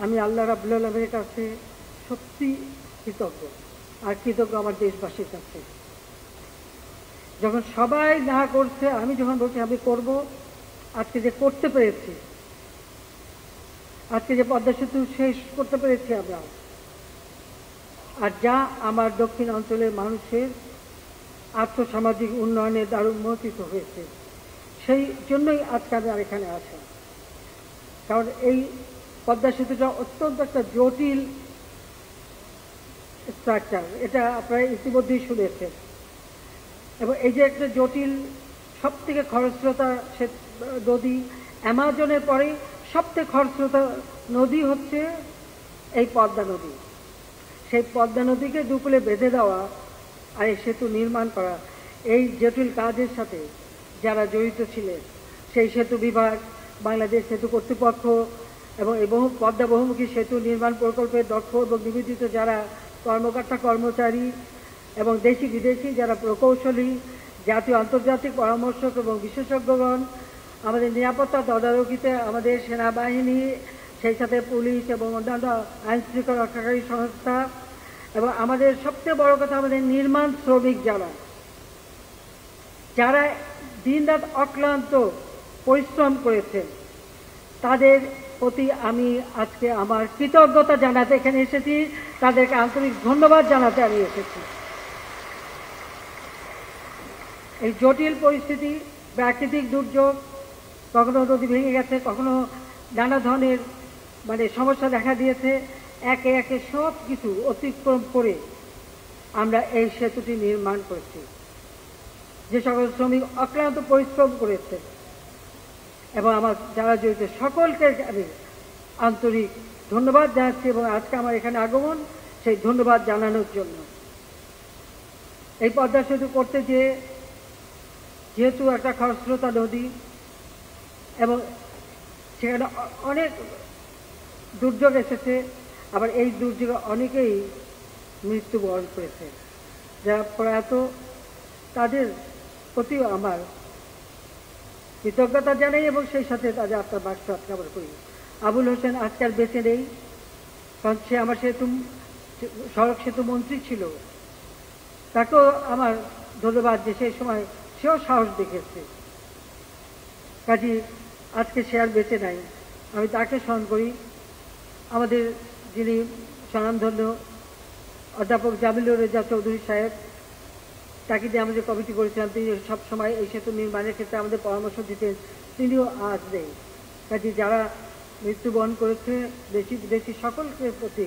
আমি আল্লাহ রাব্বুল আলামিনের কাছে সত্যি কৃতজ্ঞ, আর কৃতজ্ঞ আমার দেশবাসীর কাছে। যখন সবাই না করছে, আমি যখন বলছি আমি করব, আজকে যে করতে পেরেছি, আজকে যে পদ্মা সেতু শেষ করতে পেরেছি আমরা, আর যা আমার দক্ষিণ অঞ্চলের মানুষের আর্থসামাজিক উন্নয়নে দারুণ উন্মোচিত হয়েছে, সেই জন্যই আজকে আমি আর এখানে আসা। কারণ এই পদ্মা সেতুটা অত্যন্ত একটা জটিল স্ট্রাকচার, এটা আপনারা ইতিমধ্যেই শুনেছেন। এবং এই যে একটা জটিল, সব থেকে খরস্রোতা নদী, অ্যামাজনের পরে সব থেকে খরস্রোতা নদী হচ্ছে এই পদ্মা নদী। সেই পদ্মা নদীকে দুকুলে বেঁধে দেওয়া আর এই সেতু নির্মাণ করা, এই জটিল কাজের সাথে যারা জড়িত ছিলেন, সেই সেতু বিভাগ, বাংলাদেশ সেতু কর্তৃপক্ষ এবং এই পদ্মা বহুমুখী সেতু নির্মাণ প্রকল্পের দক্ষ এবং নিবেদিত যারা কর্মকর্তা কর্মচারী এবং দেশি বিদেশি যারা প্রকৌশলী, জাতীয় আন্তর্জাতিক পরামর্শক এবং বিশেষজ্ঞগণ, আমাদের নিরাপত্তা তদারকিতে আমাদের সেনাবাহিনী, সেই সাথে পুলিশ এবং অন্যান্য আইন শৃঙ্খলা রক্ষাকারী সংস্থা, এবং আমাদের সবচেয়ে বড় কথা আমাদের নির্মাণ শ্রমিক যারা দিনরাত অক্লান্ত পরিশ্রম করেছেন, তাদের প্রতি আমি আজকে আমার কৃতজ্ঞতা জানাতে এখানে এসেছি, তাদেরকে আন্তরিক ধন্যবাদ জানাতে আমি এসেছি। এই জটিল পরিস্থিতি, প্রাকৃতিক দুর্যোগ, কখনো নদী ভেঙে গেছে, কখনো নানা ধরনের সমস্যা দেখা দিয়েছে, একে একে সব কিছু অতিক্রম করে আমরা এই সেতুটি নির্মাণ করেছি। যে সকল শ্রমিক অক্লান্ত পরিশ্রম করেছে এবং আমার যারা জড়িত সকলকে আমি আন্তরিক ধন্যবাদ জানাচ্ছি, এবং আজকে আমার এখানে আগমন সেই ধন্যবাদ জানানোর জন্য। এই পদ্মা সেতু করতে যেহেতু একটা খরস্রোতা নদী এবং সেখানে অনেক দুর্যোগ এসেছে, আবার এই দুর্যোগে অনেকেই মৃত্যুবরণ করেছে, যারা প্রয়াত, তাদের প্রতিও আমার কৃতজ্ঞতা জানাই এবং সেই সাথে তাদের আত্মার মাগফিরাত কামনা করি। আবুল হোসেন আজকাল বেঁচে নেই, কারণ সে আমার সড়ক সেতু মন্ত্রী ছিল, তাকেও আমার ধন্যবাদ যে সেই সময় সেও সাহস দেখেছে। কাজী আজকে সে আর বেঁচে নাই, আমি তাকে স্মরণ করি। আমাদের যিনি স্বনামধন্য অধ্যাপক জামিলুর রেজা চৌধুরী সাহেব, তাকে দিয়ে আমাদের কমিটি করেছিলাম, তিনি সবসময় এই সেতু নির্মাণের ক্ষেত্রে আমাদের পরামর্শ দিতেন, তিনিও আজ নেই। কাজে যারা মৃত্যুবরণ করেছে, দেশি বিদেশি সকলকে প্রতি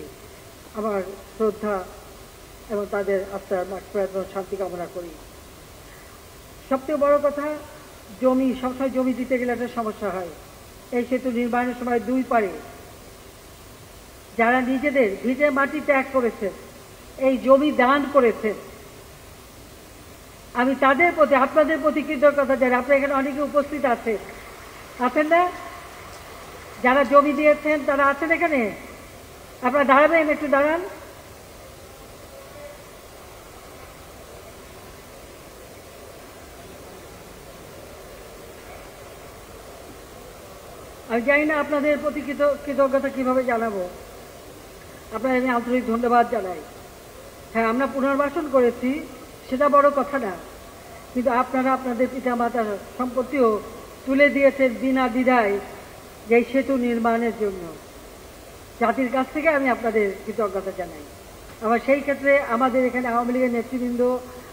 আমার শ্রদ্ধা এবং তাদের আত্মার মাগফিরাত এবং শান্তি কামনা করি। সবচেয়ে বড় কথা, জমি, সবসময় জমি দিতে গেলে একটা সমস্যা হয়। এই সেতু নির্মাণের সময় দুই পারে যারা নিজেদের ভিটে মাটি ত্যাগ করেছে, এই জমি দান করেছে, আমি তাদের প্রতি, আপনাদের প্রতি কৃতজ্ঞতা জানাই। আপনারা এখানে অনেকে উপস্থিত আছেন না? যারা জমি দিয়েছেন তারা আছেন এখানে? আপনারা দাঁড়াবেন, একটু দাঁড়ান। আমি জানি না আপনাদের প্রতি কৃতজ্ঞতা কিভাবে জানাবো, আপনাদের আমি আন্তরিক ধন্যবাদ জানাই। হ্যাঁ, আমরা পুনর্বাসন করেছি, সেটা বড় কথা না, কিন্তু আপনারা আপনাদের পিতামাতার সম্পত্তিও তুলে দিয়েছেন বিনা দ্বিধায় যে সেতু নির্মাণের জন্য। জাতির কাছ থেকে আমি আপনাদের কৃতজ্ঞতা জানাই। আবার সেই ক্ষেত্রে আমাদের এখানে আওয়ামী লীগের নেতৃবৃন্দ,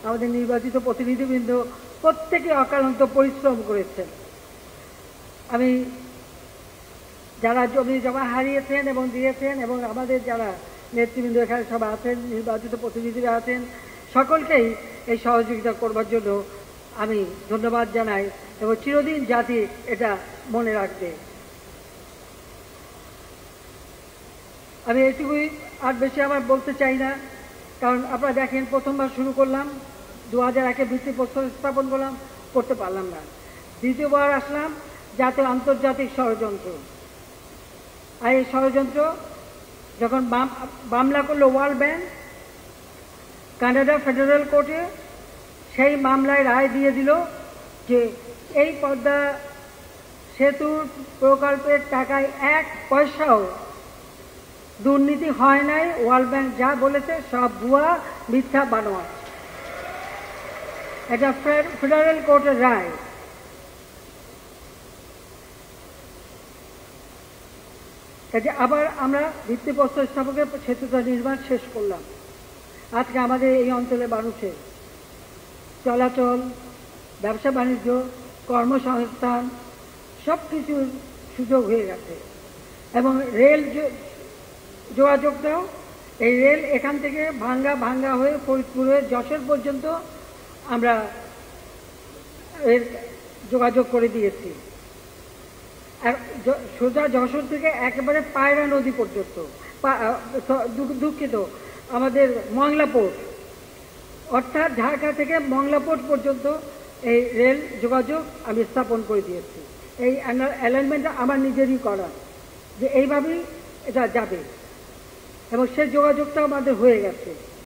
আমাদের নির্বাচিত প্রতিনিধিবৃন্দ প্রত্যেকে অক্লান্ত পরিশ্রম করেছেন। আমি যারা জমি জমা হারিয়েছেন এবং দিয়েছেন, এবং আমাদের যারা নেতৃবৃন্দ এখানে সব আছেন, নির্বাচিত প্রতিনিধিরা আছেন, সকলকেই এই সহযোগিতা করবার জন্য আমি ধন্যবাদ জানাই, এবং চিরদিন জাতি এটা মনে রাখবে। আমি এটুকুই, আর বেশি আমার বলতে চাই না, কারণ আপনারা দেখেন প্রথমবার শুরু করলাম, 2001-এ ভিত্তিপ্রস্তর স্থাপন করতে পারলাম না। দ্বিতীয়বার আসলাম, জাতীয় আন্তর্জাতিক ষড়যন্ত্র। আর এই ষড়যন্ত্র যখন মামলা করলো ওয়ার্ল্ড ব্যাংক কানাডা ফেডারেল কোর্টে, সেই মামলায় রায় দিয়ে দিল যে এই পদ্মা সেতুর প্রকল্পের টাকায় 1 পয়সাও দুর্নীতি হয় নাই, ওয়ার্ল্ড ব্যাংক যা বলেছে সব ভুয়া, মিথ্যা, বানোয়াট। এটা ফেডারেল কোর্টের রায়। আবার আমরা ভিত্তিপ্রস্তর স্থাপকের সেতুটা নির্মাণ শেষ করলাম। আজকে আমাদের এই অঞ্চলের মানুষের চলাচল, ব্যবসা বাণিজ্য, কর্মসংস্থান সব কিছুর সুযোগ হয়ে গেছে। এবং রেল যোগাযোগটাও, এই রেল এখান থেকে ভাঙ্গা হয়ে ফরিদপুর হয়ে যশোর পর্যন্ত আমরা এর যোগাযোগ করে দিয়েছি। আর সোজা যশোর থেকে একেবারে পায়রা নদী পর্যন্ত, দুঃখিত, আমাদের মংলা পোর্ট, অর্থাৎ ঢাকা থেকে মংলা পোর্ট পর্যন্ত এই রেল যোগাযোগ আমি স্থাপন করে দিয়েছি। এই অ্যালাইনমেন্টটা আমার নিজেরই করা, যে এইভাবেই এটা যাবে, এবং সে যোগাযোগটা আমাদের হয়ে গেছে।